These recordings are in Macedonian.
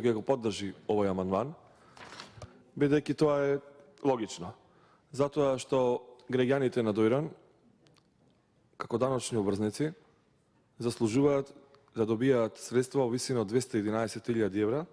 ќе го поддржи овој амандман, бидејќи тоа е логично. Затоа што граѓаните на Дојран, како даночни обврзници, заслужуваат да добијаат средства во висина од 211.000 евра,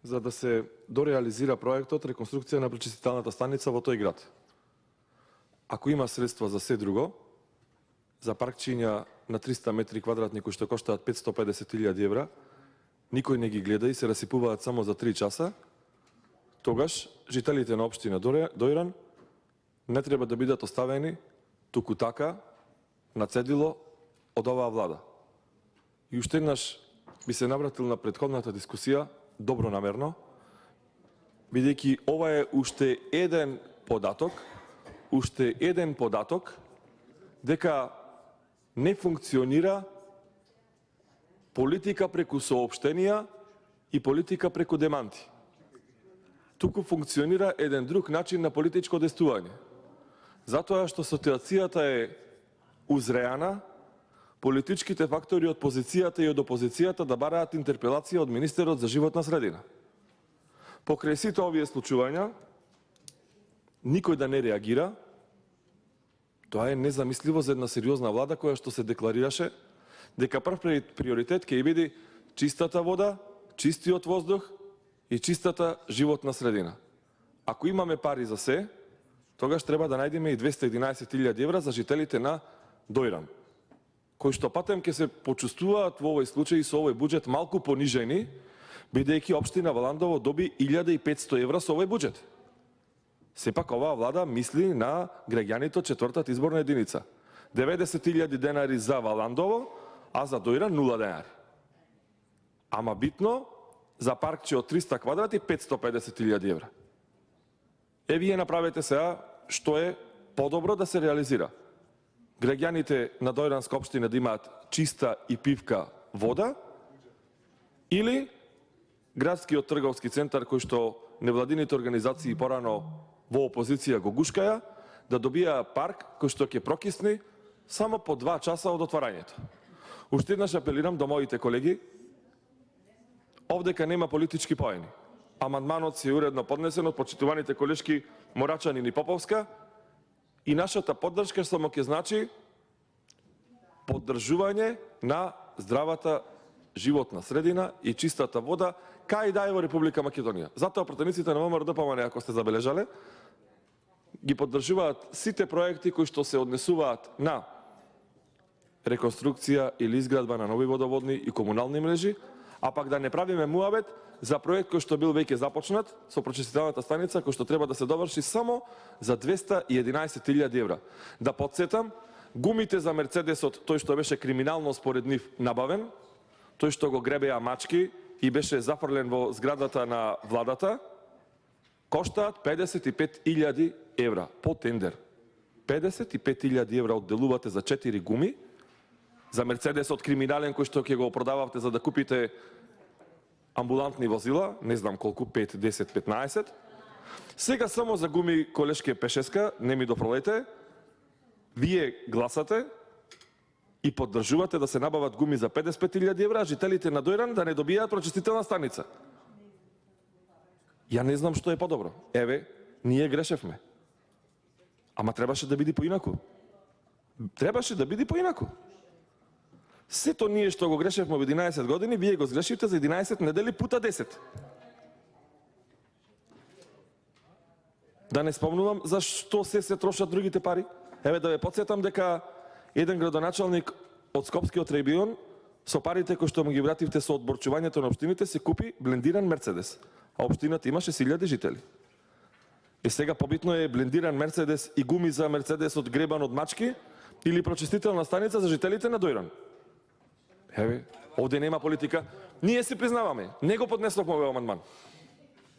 за да се дореализира проектот реконструкција на пречистителната станица во тој град. Ако има средства за се друго, за паркчиња на 300 метри квадратни кои што коштаат 550.000 евра, никој не ги гледа и се расипуваат само за 3 часа, тогаш жителите на општина Дојран не треба да бидат оставени туку така на цедило од оваа влада. И уште еднаш би се навратил на претходната дискусија, добронамерно, бидејќи ова е уште еден податок дека не функционира политика преку соопштенија и политика преку деманти. Туку функционира еден друг начин на политичко действување. Затоа што ситуацијата е узреана, политичките фактори од позицијата и од опозицијата да бараат интерпелација од министерот за животна средина. Покрај сите овие случувања, никој да не реагира, тоа е незамисливо за една сериозна влада која што се декларираше дека прв приоритет ќе биде чистата вода, чистиот воздух и чистата животна средина. Ако имаме пари за се, тогаш треба да најдеме и 211.000 евра за жителите на Дојран, кои што патем ќе се почувствуваат во овој случај со овој буџет малку понижени, бидејќи општина Валандово доби 1500 евра со овој буџет. Сепак оваа влада мисли на граѓаните од четвртата изборна единица. 90.000 денари за Валандово, а за Дојран 0 денари. Ама битно, за паркче од 300 квадрати 550.000 евра. Вие направете сега што е подобро да се реализира. Граѓаните на Дојранска општина да имаат чиста и пивка вода, или градскиот трговски центар кој што невладините организации порано во опозиција го гушкаја, да добија парк кој што ќе прокисни само по 2 часа од отварањето. Уште еднаш апелирам до моите колеги, овдека нема политички поени. Амандманот се уредно поднесен од почитуваните колешки Морачанин и Поповска и нашата поддршка само ќе значи поддржување на здравата животна средина и чистата вода кај да е во Република Македонија. Затоа пратениците на ВМРО ДПМН, ако сте забележале, ги поддржуваат сите проекти кои што се однесуваат на реконструкција или изградба на нови водоводни и комунални мрежи, а пак да не правиме муабет за проект кој што бил веќе започнат со пречистителната станица кој што треба да се доврши само за 211.000 евра. Да подсетам, гумите за Мерцедесот, тој што беше криминално според нив набавен, тој што го гребеа мачки и беше зафрлен во зградата на владата, коштаат 55.000 евра по тендер. 55.000 евра одделувате за 4 гуми, за Мерцедесот криминален кој што ќе го продававте за да купите амбулантни возила, не знам колку, 5, 10, 15. Сега само за гуми колешки пешеска, не ми допролете, вие гласате и поддржувате да се набават гуми за 55.000 евра, а жителите на Дојран да не добијаат прочистителна станица. Ја не знам што е подобро. Еве, ние грешевме. Ама требаше да биде поинаку. Требаше да биде поинаку. Сето ние што го грешевме во 11 години, вие го сгрешивте за 11 недели пута 10. Да не спомнувам за што се трошат другите пари. Еве да ве подсетам дека еден градоначалник од Скопскиот регион со парите кои што му ги вративте со одборчувањето на општините се купи блендиран Мерцедес, а општината има 6.000 жители. И сега побитно е блендиран Мерцедес и гуми за Мерцедес од гребан од мачки или прочистителна станица за жителите на Дојран. Еве, овде нема политика. Ние се признаваме, не го поднесовме овој амандман.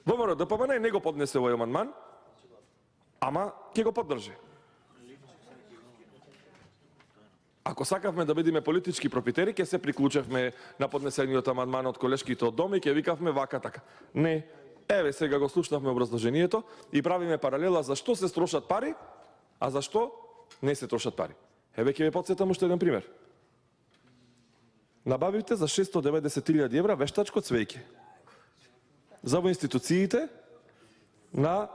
ВМРО ДПМН не го поднесе овој амандман, ама ќе го поддржи. Ако сакавме да бидеме политички профитери, ќе се приклучевме на поднесениот амандман од колешките од дома и ќе викавме вака така. Не, еве сега го слушнавме образложението и правиме паралела зашто се трошат пари, а зашто не се трошат пари. Еве ќе ве подсетам уште еден пример. Набавивте за 690.000 евра вештачко цвеќе. за во институциите на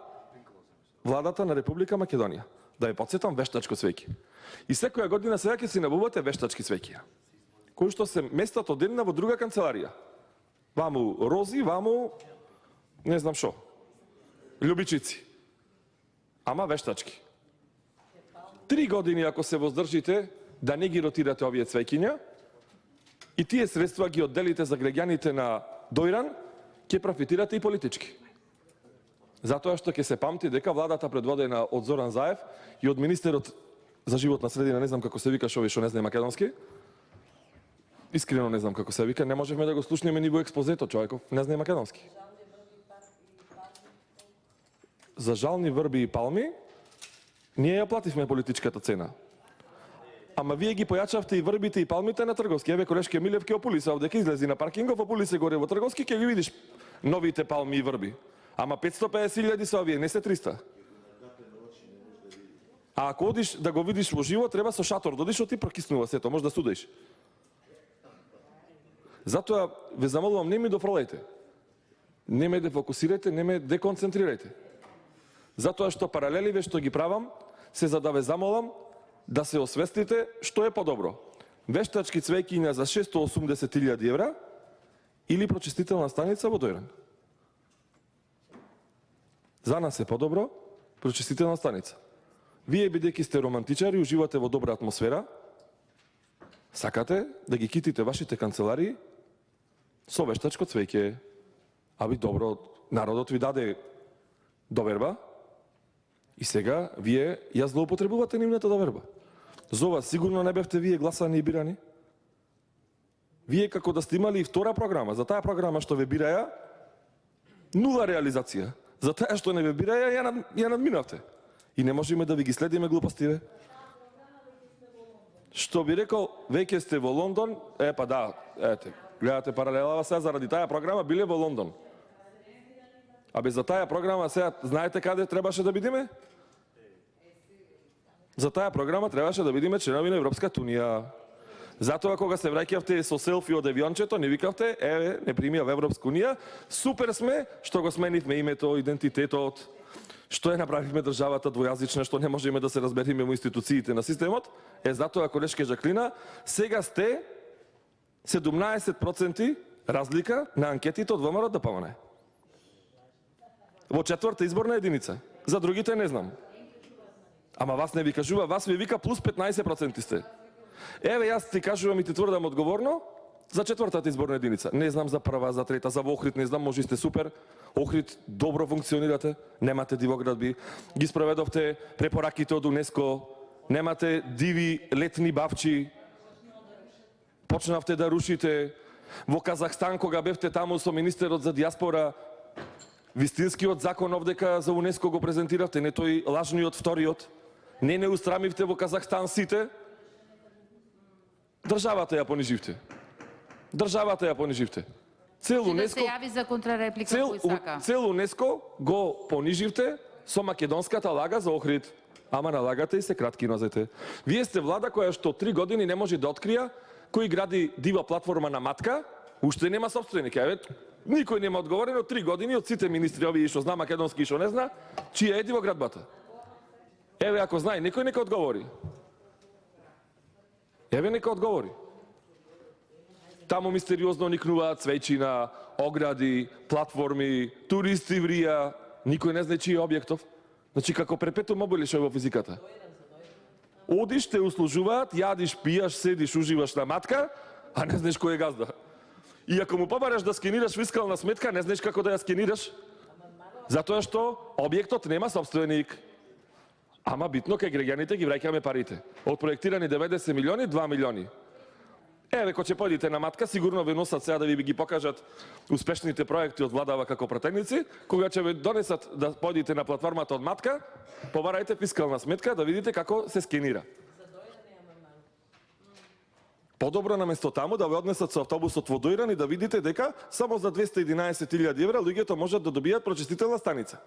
владата на Република Македонија. Да ја потсетам, вештачко цвеќе. И секоја година сега ќе си набувате вештачки цвеќија, кои што се местат од една во друга канцеларија. Ваму рози, ваму не знам шо. Љубичици. Ама вештачки. 3 години ако се воздржите да не ги ротирате овие цвеќиња и тие средства ги одделите за граѓаните на Дојран, ќе профитирате и политички. Затоа што ќе се памти дека владата предводена од Зоран Заев и од министерот за животна средина, не знам како се вика овој што не знае македонски. Искрено не знам како се вика, не можевме да го слушнеме ни во експозето, човеков не знае македонски. За жални врби и палми ние ја плативме политичката цена. Ама вие ги појачавте и врбите и палмите на Трговски. Еве колешке Милев ке опулиса овде, ке излези на паркингов, опулисе горе во Трговски, ке ги видиш новите палми и врби. Ама 550.000 се овие, не се 300. А ако одиш да го видиш во живо, треба со шатор, додиш ти прокиснува сето, може да судиш. Затоа ве замолувам, не ми дофрлајте. Не ме дефокусирајте, не ме деконцентрирајте. Затоа што паралеливе што ги правам, се за да ве замолам да се освестите што е подобро. Вештачки цвеќиња за 680.000 евра или прочистителна станица во Дојран. За нас е подобро прочистителна станица. Вие бидејќи сте романтичари, уживате во добра атмосфера, сакате да ги китите вашите канцеларии со вештачко цвеќе. Аби добро, народот ви даде доверба и сега вие ја злоупотребувате нивната доверба. За ова сигурно не бевте вие гласани и бирани. Вие како да сте имали и втора програма. За таа програма што ве бираја, нула реализација. За таа што не ве бираја, ја надминавте. И не можеме да ви ги следиме глупостиве. Што би рекол, веќе сте во Лондон, па да, ете, гледате паралелава сега, заради таа програма биле во Лондон. Абе за таа програма сега, знаете каде требаше да бидеме? За таа програма требаше да бидеме членови на Европската унија. Затоа кога се враќавте со селфи од авиончето, не викавте, еве, не примија во Европска унија, супер сме што го сменивме името, идентитетот, што ја направивме државата двојазична, што не можеме да се разбериме во институциите на системот, затоа колешке Жаклина, сега сте 17% разлика на анкетите од ВМРО ДПМН. Во 4-та изборна единица. За другите не знам. Ама вас не ви кажува, вас ви вика плюс 15% сте. Еве, јас ти кажувам и ти тврдам одговорно, за 4-та изборна единица. Не знам за прва, за трета, за Охрид, не знам, може сте супер. Охрид добро функционирате, немате дивоградби, ги спроведовте препораките од УНЕСКО, немате диви летни бавчи, почнавте да рушите. Во Казахстан, кога бевте таму со министерот за диаспора, вистинскиот закон овдека за УНЕСКО го презентиравте, не тој лажниот вториот. Не устрамивте во Казахстан сите. Државата ја пониживте. Државата ја пониживте. Цел УНЕСКО, да се јави за контрареплика кој сака. Цел УНЕСКО го пониживте со македонската лага за Охрид. Ама налагате и се кратки нозете. Вие сте влада која што 3 години не може да открија кој гради дива платформа на матка, уште нема собственик. Еве, никој нема одговорено 3 години од сите министри овие што зна македонски и што не зна, чија е дивоградбата. Еве, ако знае, некој нека одговори. Еве, нека одговори. Таму мистериозно никнуваат цвеќина, огради, платформи, туристи врија, никој не знае чиј е објектов. Значи, како перпетум мобиле што е во физиката. Одиш, те услужуваат, јадиш, пијаш, седиш, уживаш на матка, а не знаеш кој е газда. И ако му побараш да скенираш фискална сметка, не знаеш како да ја скенираш. Затоа што објектот нема собственик. Ама битно кај граѓаните ги враќаме парите. Од проектирани 90 милиони, 2 милиони. Еве, кога ќе појдете на матка, сигурно ве носат сега да ви ги покажат успешните проекти од владава како пратеници. Кога ќе ве донесат да појдете на платформата од матка, побарајте фискална сметка да видите како се скенира. Подобро наместо таму да ве однесат со автобусот во Дојран и да видите дека само за 211.000 евра луѓето можат да добијат прочистителна станица.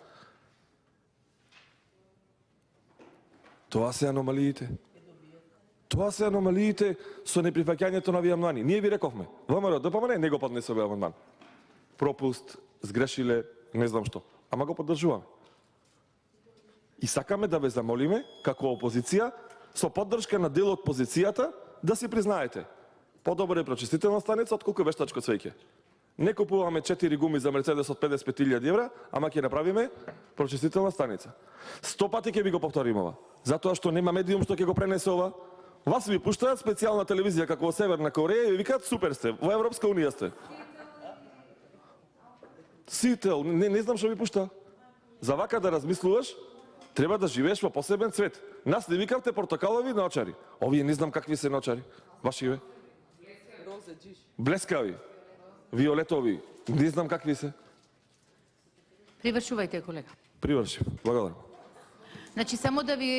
Тоа се аномалиите. Тоа се аномалиите со неприфаќањето на овие амандмани. Ние ви рековме, ВМРО ДПМН не го поднесе овој амандман. Пропуст, сгрешиле, не знам што. Ама го поддржуваме. И сакаме да ве замолиме, како опозиција, со поддршка на дел од позицијата, да си признаете. Подобро е прочистителна станица, отколку вештачко цвеќе. Не купуваме 4 гуми за Мерцедес од 55.000 евра, ама ќе направиме прочистителна станица. 100 пати ќе ви го повторим ова, затоа што нема медиум што ќе го пренесе ова. Вас ви пуштаат специјална телевизија како во Северна Кореја и ви викаат супер сте, во Европска унија сте. Сител, не знам што ви пушта. За вака да размислуваш, треба да живееш во посебен цвет. Нас не викавте портокалови наочари. Овие не знам какви се наочари. Вашиве? Блескави. Виолетови. Не знам какви се. Привршувајте, колега. Привршив. Благодарам. Значи, само да ви